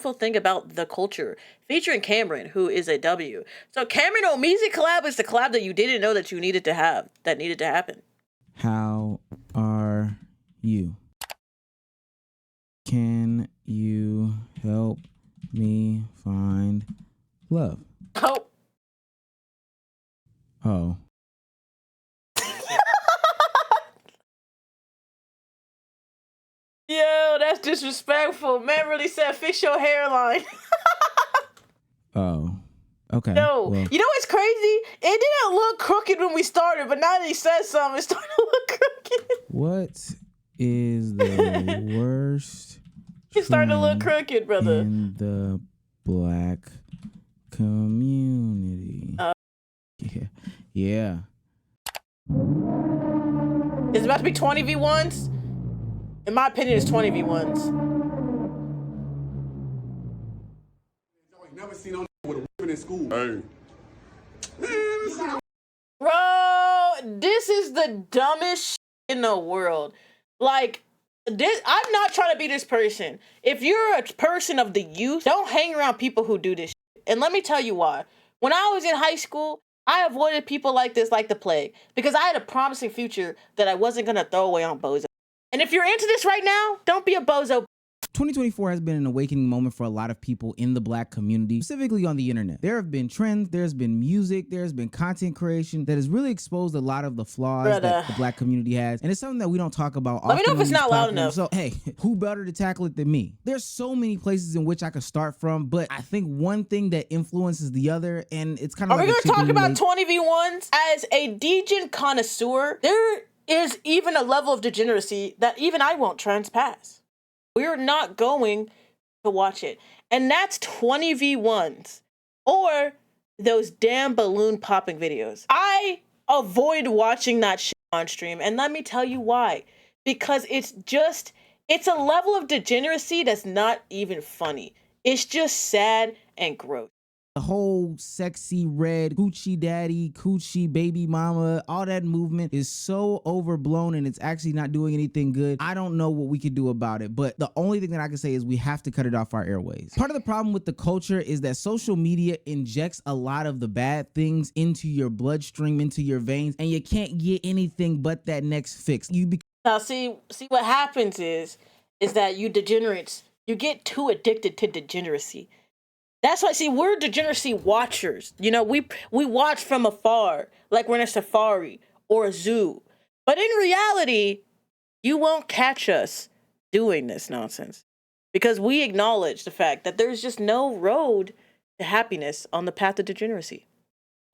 powerful thing about the culture, featuring Cameron, who is a W. So Cameron Omizi collab is the collab that you didn't know that you needed to have, that needed to happen. How are you? Can you help me find love? Oh. Oh. Yo, that's disrespectful. Man really said, fix your hairline. Oh. Okay. No, well. you know what's crazy? It didn't look crooked when we started, but now that he says something, it's starting to look crooked. What is the worst? It's starting to look crooked, brother. In the black community. Yeah. It's about to be 20 v1s. In my opinion, it's 20 v1s. Never seen no with a whipping in school. Hey. Bro, this is the dumbest shit in the world. Like, this, I'm not trying to be this person. If you're a person of the youth, don't hang around people who do this shit. And let me tell you why. When I was in high school, I avoided people like this like the plague because I had a promising future that I wasn't going to throw away on bozo. And if you're into this right now, don't be a bozo. 2024 has been an awakening moment for a lot of people in the black community, specifically on the internet. There have been trends, there's been music, there's been content creation that has really exposed a lot of the flaws that the black community has. And it's something that we don't talk about often. Let me know if it's not loud enough. So, hey, who better to tackle it than me? There's so many places in which I could start from, but I think one thing that influences the other, and it's kind of Are we going to talk about 20 v1s? As a degen connoisseur, there is even a level of degeneracy that even I won't transpass. We're not going to watch it. And that's 20 v1s or those damn balloon popping videos. I avoid watching that shit on stream. And let me tell you why. Because it's a level of degeneracy that's not even funny. It's just sad and gross. The whole sexy red coochie daddy, coochie baby mama, all that movement is so overblown and it's actually not doing anything good. I don't know what we could do about it, but the only thing that I can say is we have to cut it off our airways. Part of the problem with the culture is that social media injects a lot of the bad things into your bloodstream, into your veins, and you can't get anything but that next fix. Now see what happens is that you degenerates, you get too addicted to degeneracy. That's why, see, we're degeneracy watchers. You know, we watch from afar, like we're in a safari or a zoo. But in reality, you won't catch us doing this nonsense because we acknowledge the fact that there's just no road to happiness on the path of degeneracy.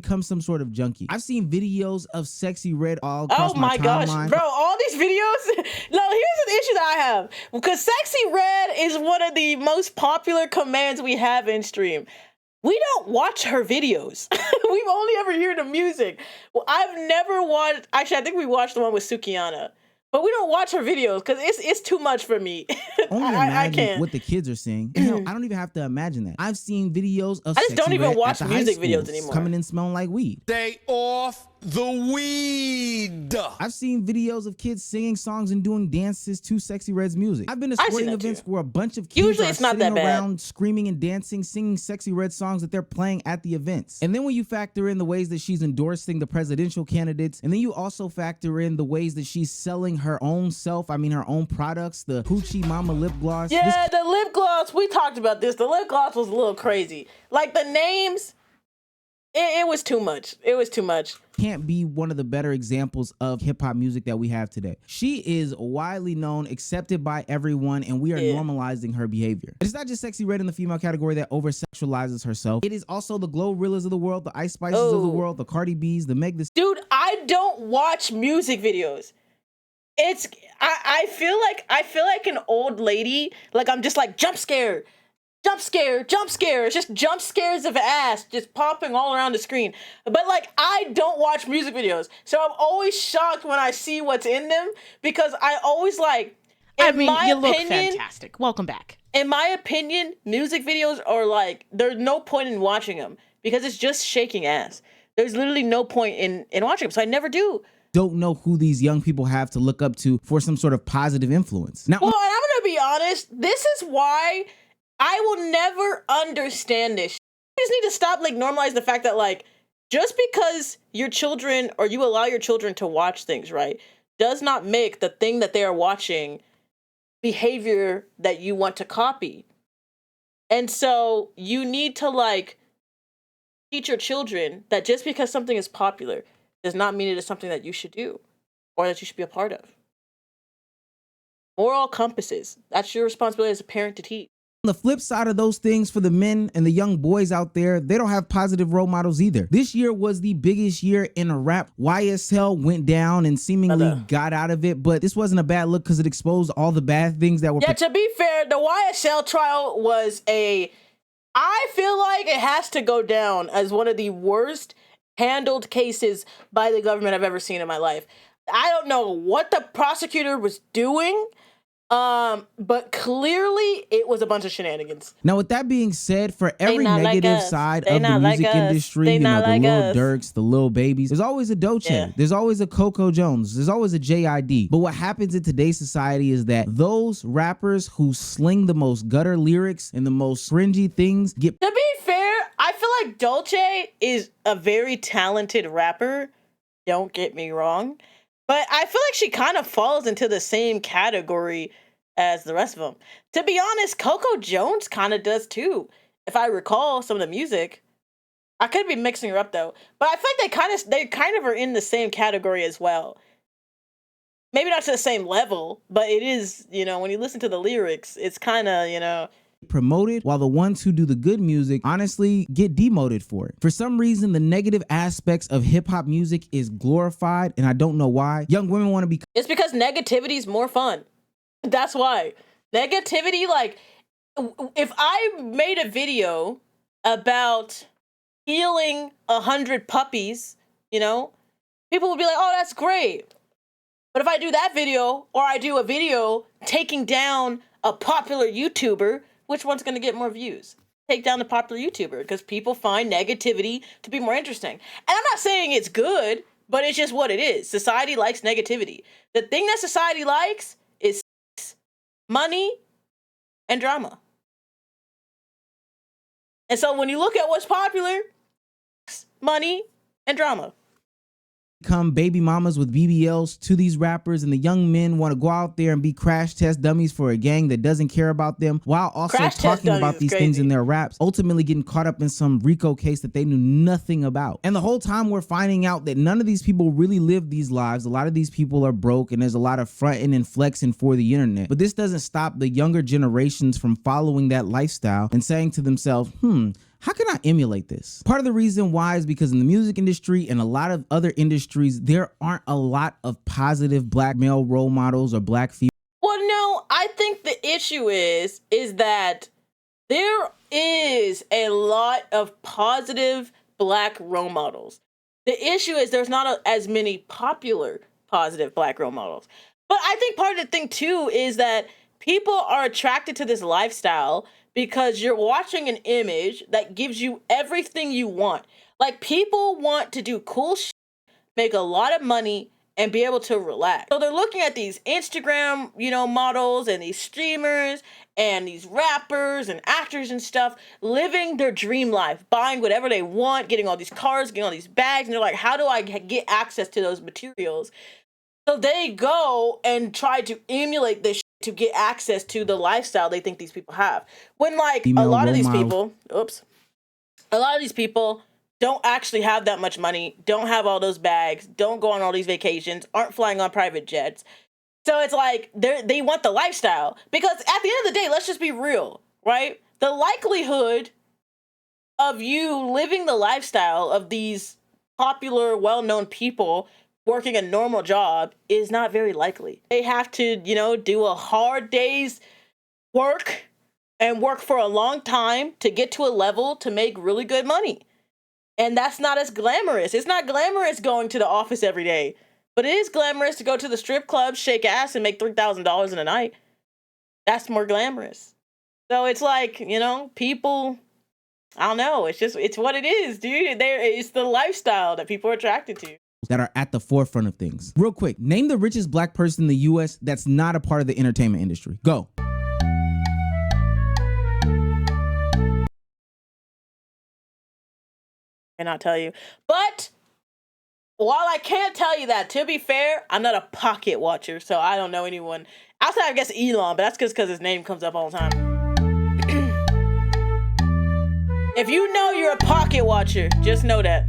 Become some sort of junkie. I've seen videos of Sexy Red all across my timeline. Gosh, bro, all these videos. No, here's an issue that I have because Sexy Red is one of the most popular commands we have in stream. We don't watch her videos. We've only ever heard the music. Well, I've never watched. Actually, I think we watched the one with Sukiana. But we don't watch her videos because it's too much for me. Only imagine what the kids are saying. Hell, I don't even have to imagine that. I've seen videos of I just don't even watch music videos anymore. Coming in smelling like weed. Stay off the weed. I've seen videos of kids singing songs and doing dances to Sexy Red's music. I've been to sporting events where a bunch of kids are sitting around screaming and dancing, singing Sexy Red songs that they're playing at the events. And then when you factor in the ways that she's endorsing the presidential candidates, and then you also factor in the ways that she's selling her own self, her own products, the Hoochie Mama lip gloss. Yeah, the lip gloss, we talked about this. The lip gloss was a little crazy. Like the names, it was too much. It was too much. Can't be one of the better examples of hip-hop music that we have today. She is widely known, accepted by everyone, and we are normalizing her behavior. It's not just Sexy Red in the female category that over-sexualizes herself. It is also the Glorrillas of the world, the Ice Spices of the world, the Cardi B's, the Meg Thee. Dude, I don't watch music videos. I feel like an old lady. Like I'm just like jump scare. It's just jump scares of ass just popping all around the screen. But like I don't watch music videos, so I'm always shocked when I see what's in them because I always like. You look fantastic. Welcome back. In my opinion, music videos are like there's no point in watching them because it's just shaking ass. There's literally no point in watching them, so I never do. Don't know who these young people have to look up to for some sort of positive influence. Now, well, I'm gonna be honest. This is why I will never understand this. You just need to stop like normalize the fact that like just because your children or you allow your children to watch things, right, does not make the thing that they are watching behavior that you want to copy. And so you need to like teach your children that just because something is popular does not mean it is something that you should do or that you should be a part of. Moral compasses. That's your responsibility as a parent to teach. On the flip side of those things, for the men and the young boys out there, they don't have positive role models either. This year was the biggest year in rap. YSL went down and seemingly got out of it, but this wasn't a bad look because it exposed all the bad things that were. Yeah, to be fair, the YSL trial was I feel like it has to go down as one of the worst handled cases by the government I've ever seen in my life. I don't know what the prosecutor was doing. But clearly it was a bunch of shenanigans. Now, with that being said, for every negative side of the music industry, you know, the Lil Durks, the Lil Babies, there's always a Dolce, there's always a Coco Jones, there's always a JID. But what happens in today's society is that those rappers who sling the most gutter lyrics and the most cringy things get. To be fair, I feel like Dolce is a very talented rapper. Don't get me wrong. But I feel like she kind of falls into the same category as the rest of them. To be honest, Coco Jones kind of does too. If I recall some of the music, I could be mixing her up though. But I feel like they kind of are in the same category as well. Maybe not to the same level, but it is, you know, when you listen to the lyrics, it's kind of, you know, promoted, while the ones who do the good music honestly get demoted for it. For some reason, the negative aspects of hip-hop music is glorified, and I don't know why. Young women want to be. It's because negativity is more fun. That's why. Negativity, like, if I made a video about healing 100 puppies, you know, people would be like, oh, that's great. But if I do that video, or I do a video taking down a popular YouTuber, which one's going to get more views? Take down the popular YouTuber, because people find negativity to be more interesting. And I'm not saying it's good, but it's just what it is. Society likes negativity. The thing that society likes is sex, money, and drama. And so when you look at what's popular, money and drama. Become baby mamas with BBLs to these rappers, and the young men want to go out there and be crash test dummies for a gang that doesn't care about them, while also talking about these things in their raps, ultimately getting caught up in some RICO case that they knew nothing about. And the whole time we're finding out that none of these people really live these lives. A lot of these people are broke, and there's a lot of fronting and flexing for the internet. But this doesn't stop the younger generations from following that lifestyle and saying to themselves, how can I emulate this? Part of the reason why is because in the music industry and a lot of other industries, there aren't a lot of positive black male role models or black female. Well, no, I think the issue is that there is a lot of positive black role models. The issue is there's not as many popular positive black role models. But I think part of the thing too is that people are attracted to this lifestyle because you're watching an image that gives you everything you want. Like, people want to do cool shit, make a lot of money, and be able to relax. So they're looking at these Instagram, you know, models and these streamers and these rappers and actors and stuff, living their dream life, buying whatever they want, getting all these cars, getting all these bags, and they're like, how do I get access to those materials? So they go and try to emulate this to get access to the lifestyle they think these people have. When like a lot of these people don't actually have that much money, don't have all those bags, don't go on all these vacations, aren't flying on private jets. So it's like they want the lifestyle. Because at the end of the day, let's just be real, right? The likelihood of you living the lifestyle of these popular, well-known people working a normal job is not very likely. They have to, you know, do a hard day's work and work for a long time to get to a level to make really good money. And that's not as glamorous. It's not glamorous going to the office every day, but it is glamorous to go to the strip club, shake ass, and make $3,000 in a night. That's more glamorous. So it's like, you know, people, I don't know. It's what it is, dude. It's the lifestyle that people are attracted to. That are at the forefront of things. Real quick, name the richest black person in the US that's not a part of the entertainment industry. Go. cannot tell you. But while I can't tell you that, to be fair, I'm not a pocket watcher, so I don't know anyone outside, I guess, Elon, but that's just because his name comes up all the time. If you know you're a pocket watcher, just know that.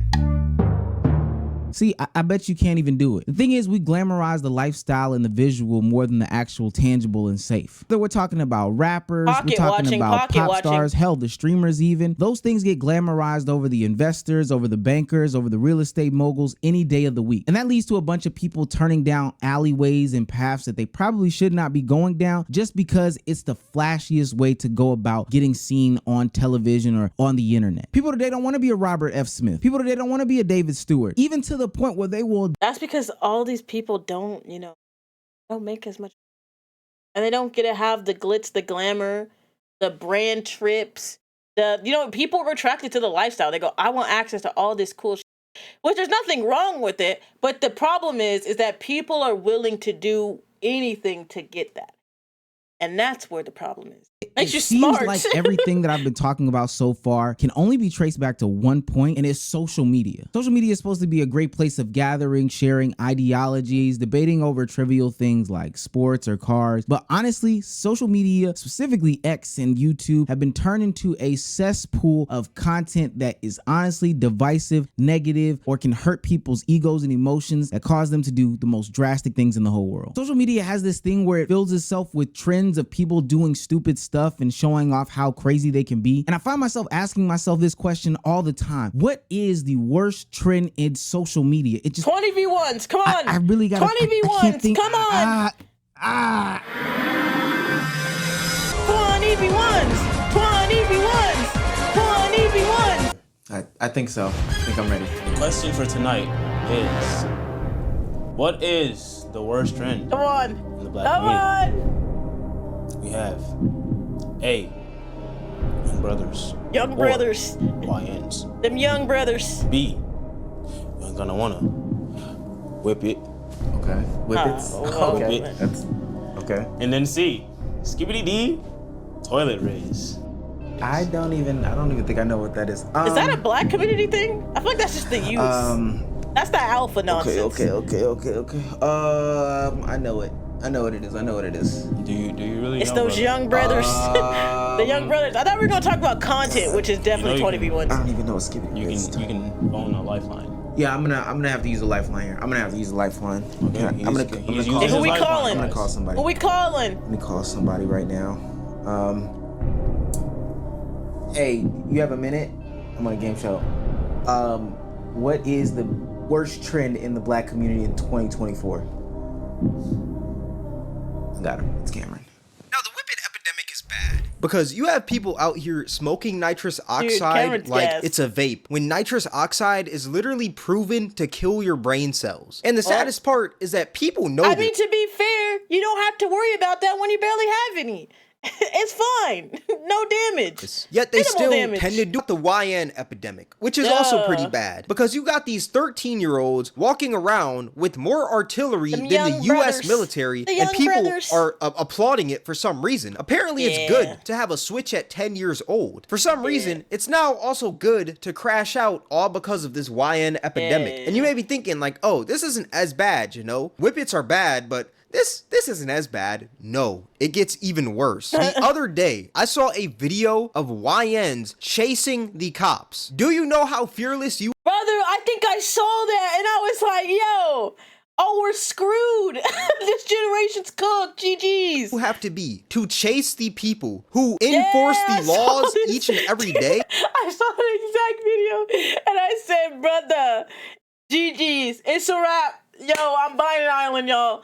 See, I bet you can't even do it. The thing is, we glamorize the lifestyle and the visual more than the actual tangible and safe. So we're talking about rappers, we're talking about pop stars, hell, the streamers even. Those things get glamorized over the investors, over the bankers, over the real estate moguls any day of the week. And that leads to a bunch of people turning down alleyways and paths that they probably should not be going down just because it's the flashiest way to go about getting seen on television or on the internet. People today don't want to be a Robert F. Smith. People today don't want to be a David Stewart. Even to the point where they will. That's because all these people don't make as much, and they don't get to have the glitz, the glamour, the brand trips. People are attracted to the lifestyle. They go, I want access to all this cool shit. Which there's nothing wrong with it, but the problem is that people are willing to do anything to get that. And that's where the problem is. Makes you smart. It seems like everything that I've been talking about so far can only be traced back to one point, and it's social media. Social media is supposed to be a great place of gathering, sharing ideologies, debating over trivial things like sports or cars. But honestly, social media, specifically X and YouTube, have been turned into a cesspool of content that is honestly divisive, negative, or can hurt people's egos and emotions that cause them to do the most drastic things in the whole world. Social media has this thing where it fills itself with trends of people doing stupid stuff and showing off how crazy they can be. And I find myself asking myself this question all the time. What is the worst trend in social media? It just 20v1s, come on. I really got 20v1s, come on. 20v1s, 20v1s, 20v1s. I think so. I think I'm ready. The question for tonight is, what is the worst trend Come on. in the black Come community? on. We have A, young brothers. Young brothers. YNs. Them young brothers. B, you're gonna wanna whip it. Okay. Whippets. Okay. That's okay. And then C, skibbity D, toilet raise. I don't even think I know what that is. Is that a black community thing? I feel like that's just the youth. That's the alpha nonsense. Okay. I know it. I know what it is. Do you really It's know, those brother? young brothers. The young brothers. I thought we were gonna talk about content, which is definitely 20v1s. I don't even know what skipping is. You can phone a lifeline. Yeah, I'm gonna have to use a lifeline here. I'm gonna call Who we calling? I'm gonna call somebody. Who we calling? Let me call somebody right now. Hey, you have a minute? I'm on a game show. What is the worst trend in the black community in 2024? I got him. It's Cameron. Now, the whippet epidemic is bad because you have people out here smoking nitrous oxide like it's a vape, when nitrous oxide is literally proven to kill your brain cells. And the saddest part is that people know I mean, to be fair, you don't have to worry about that when you barely have any. It's fine. No damage. Yet they Minimal still damage. tend to do the YN epidemic, which is also pretty bad because you got these 13-year-olds walking around with more artillery than the US military, and people are applauding it for some reason. Apparently it's good to have a Switch at 10 years old. For some reason, it's now also good to crash out, all because of this YN epidemic. And you may be thinking like, oh, this isn't as bad, you know? Whippets are bad, but this isn't as bad. No, it gets even worse. The other day, I saw a video of YNs chasing the cops. Do you know how fearless you— Brother, I think I saw that and I was like, yo, oh, we're screwed. This generation's cooked. GG's. you have to be to chase the people who enforce the laws each and every day? I saw the exact video and I said, brother, GG's. It's a wrap. Yo, I'm buying an island, y'all.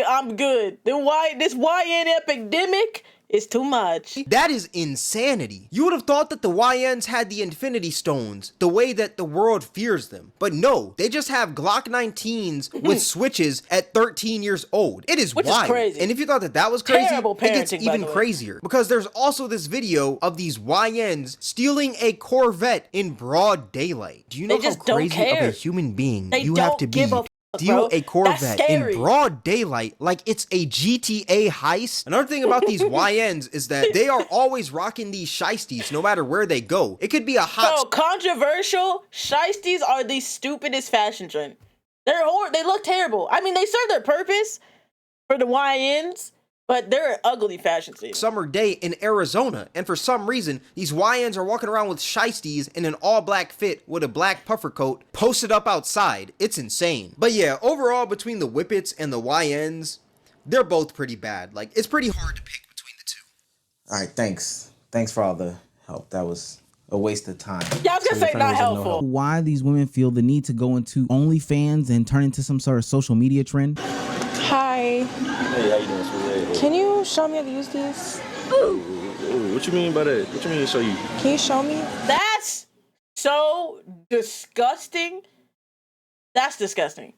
I'm good. This YN epidemic is too much. That is insanity. You would have thought that the YNs had the Infinity Stones, the way that the world fears them. But no, they just have Glock 19s with switches at 13 years old. It is Which wild. is crazy. And if you thought that that was crazy, Terrible it gets parenting, by even the way. crazier. Because there's also this video of these YNs stealing a Corvette in broad daylight. Do you know They how just don't crazy of care. a human being They you don't have to be give a steal bro. a Corvette in broad daylight like it's a GTA heist. Another thing about these YNs is that they are always rocking these shiesties no matter where they go. It could be a hot... So controversial, shiesties are the stupidest fashion trend. They look terrible. I mean, they serve their purpose for the YNs, but they're an ugly fashion scene. Summer day in Arizona, and for some reason, these YNs are walking around with shiesties in an all-black fit with a black puffer coat posted up outside. It's insane. But yeah, overall, between the Whippets and the YNs, they're both pretty bad. Like, it's pretty hard to pick between the two. All right, thanks. Thanks for all the help. That was a waste of time. Yeah, I was gonna say not helpful. Why these women feel the need to go into OnlyFans and turn into some sort of social media trend? Hi. Hey, how you doing, sweetie? Can you show me how to use these? What you mean by that? What you mean show you? Can you show me? That's so disgusting. That's disgusting.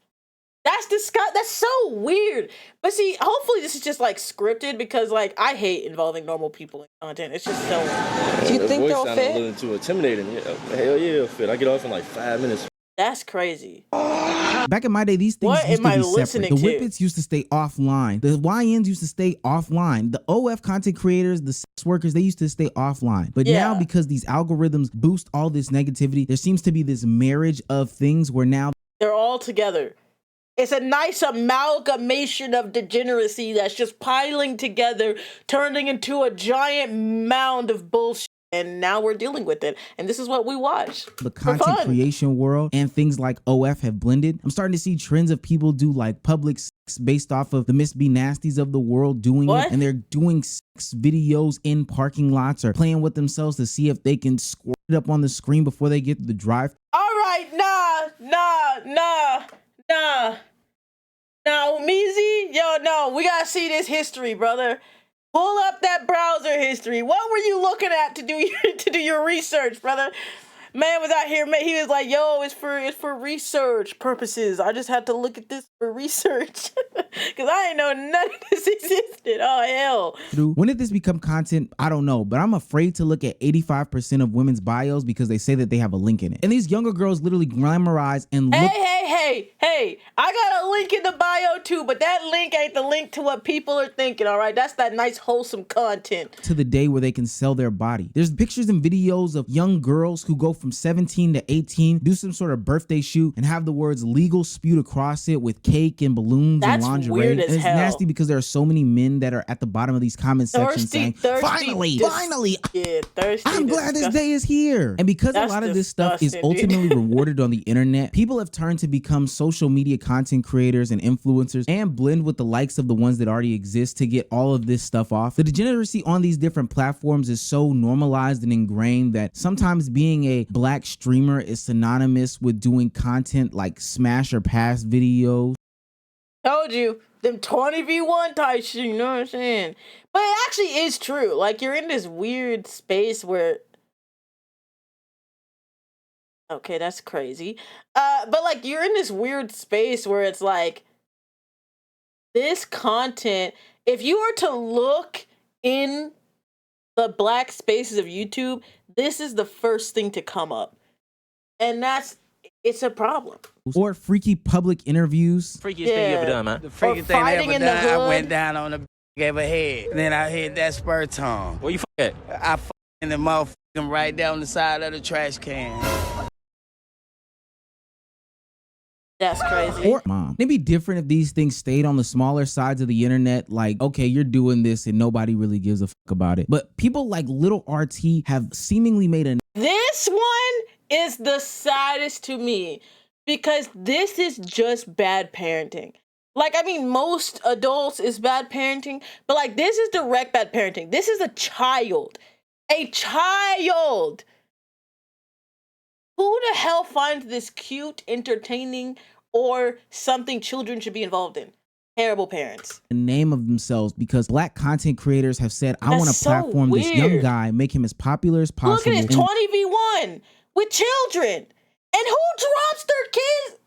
That's so weird. But see, hopefully this is just like scripted because like I hate involving normal people in content. It's just so. Do you think they'll fit? A little too intimidating. Yeah, hell yeah, it'll fit. I get off in like 5 minutes. That's crazy. Back in my day, these things used to be separate. The Whippets used to stay offline. The YNs used to stay offline. The OF content creators, the sex workers, they used to stay offline. But now, because these algorithms boost all this negativity, there seems to be this marriage of things where now they're all together. It's a nice amalgamation of degeneracy that's just piling together, turning into a giant mound of bullshit. And now we're dealing with it. And this is what we watch. The content creation world and things like OF have blended. I'm starting to see trends of people do like public sex based off of the Miss B Nasties of the world doing it. And they're doing sex videos in parking lots or playing with themselves to see if they can squirt it up on the screen before they get to the drive. All right, nah, Meezy, yo, no, we gotta see this history, brother. Pull up that browser history. What were you looking at to do your research, brother? Man was out here, man. He was like, "Yo, it's for research purposes. I just had to look at this for research because I didn't know none of this existed." Oh hell! When did this become content? I don't know, but I'm afraid to look at 85% of women's bios because they say that they have a link in it, and these younger girls literally glamorize and look. Hey! I got a link in the bio too, but that link ain't the link to what people are thinking. All right, that's that nice wholesome content. To the day where they can sell their body. There's pictures and videos of young girls who go from 17 to 18, do some sort of birthday shoot, and have the words legal spewed across it with cake and balloons and lingerie. Weird as and it's hell. Nasty because there are so many men that are at the bottom of these comment sections saying, finally, yeah, thirsty, I'm glad this day is here. And because a lot of this stuff is ultimately rewarded on the internet, people have turned to become social media content creators and influencers and blend with the likes of the ones that already exist to get all of this stuff off. The degeneracy on these different platforms is so normalized and ingrained that sometimes being a black streamer is synonymous with doing content like smash or pass videos. Told you, them 20v1 type shit, you know what I'm saying? But it actually is true. Like, you're in this weird space where... Okay, that's crazy. But, like, you're in this weird space where it's like, this content, if you were to look in the black spaces of YouTube, this is the first thing to come up. And it's a problem. Or freaky public interviews. Freakiest thing you ever done, man. The freaky thing I ever done, I went down on the gave a head. Then I hit that spur tongue. Where you at? I in the motherfucking right down the side of the trash can. That's crazy. Or mom. It'd be different if these things stayed on the smaller sides of the internet. Like, okay, you're doing this and nobody really gives a fuck about it. But people like Little RT have seemingly made a... This one is the saddest to me because this is just bad parenting. Like, I mean, most adults is bad parenting, but like this is direct bad parenting. This is a child. A child. Who the hell finds this cute, entertaining, or something children should be involved in? Terrible parents. The name of themselves because black content creators have said, I want to platform this young guy, make him as popular as possible. Look at this 20v1 with children. And who drops their kids?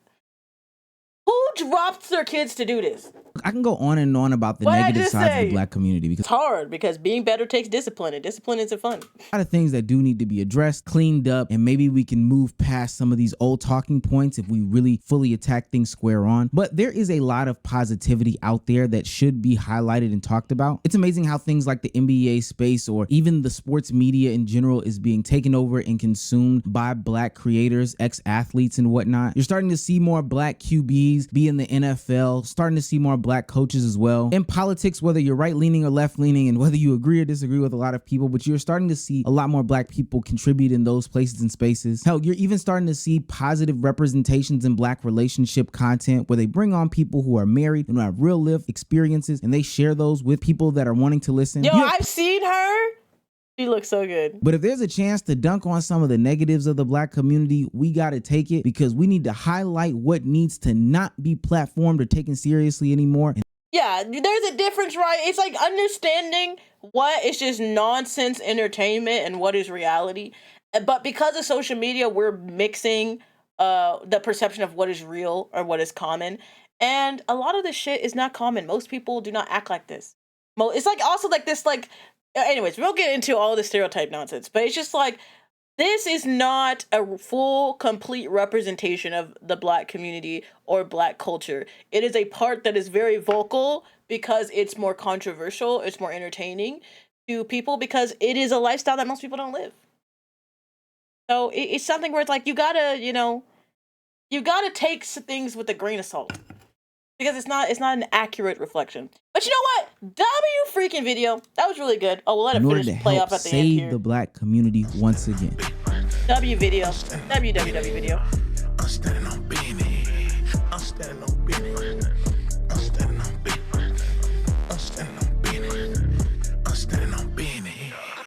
Who drops their kids to do this? I can go on and on about the What'd I negative just sides of say? the black community because It's hard because being better takes discipline, and discipline isn't fun. a lot of things that do need to be addressed, cleaned up, and maybe we can move past some of these old talking points if we really fully attack things square on. But there is a lot of positivity out there that should be highlighted and talked about. It's amazing how things like the NBA space or even the sports media in general is being taken over and consumed by black creators, ex-athletes and whatnot. You're starting to see more black QBs be in the NFL, starting to see more black coaches as well. In politics, whether you're right-leaning or left-leaning and whether you agree or disagree with a lot of people, but you're starting to see a lot more black people contribute in those places and spaces. Hell, you're even starting to see positive representations in black relationship content where they bring on people who are married and who have real life experiences and they share those with people that are wanting to listen. Yo, I've seen her. She looks so good. But if there's a chance to dunk on some of the negatives of the black community, we got to take it because we need to highlight what needs to not be platformed or taken seriously anymore. Yeah, there's a difference, right? It's like understanding what is just nonsense entertainment and what is reality. But because of social media, we're mixing the perception of what is real or what is common. And a lot of this shit is not common. Most people do not act like this. It's like also like this, like, anyways, we'll get into all the stereotype nonsense, but it's just like, this is not a full, complete representation of the black community or black culture. It is a part that is very vocal because it's more controversial, it's more entertaining to people because it is a lifestyle that most people don't live. So it's something where it's like, you gotta take things with a grain of salt because it's not an accurate reflection. But you know what? W freaking video. That was really good. Oh, we'll let it finish play off at the end here. Save the black community once again. W video. WWW video. I'm standing on business. I'm standing on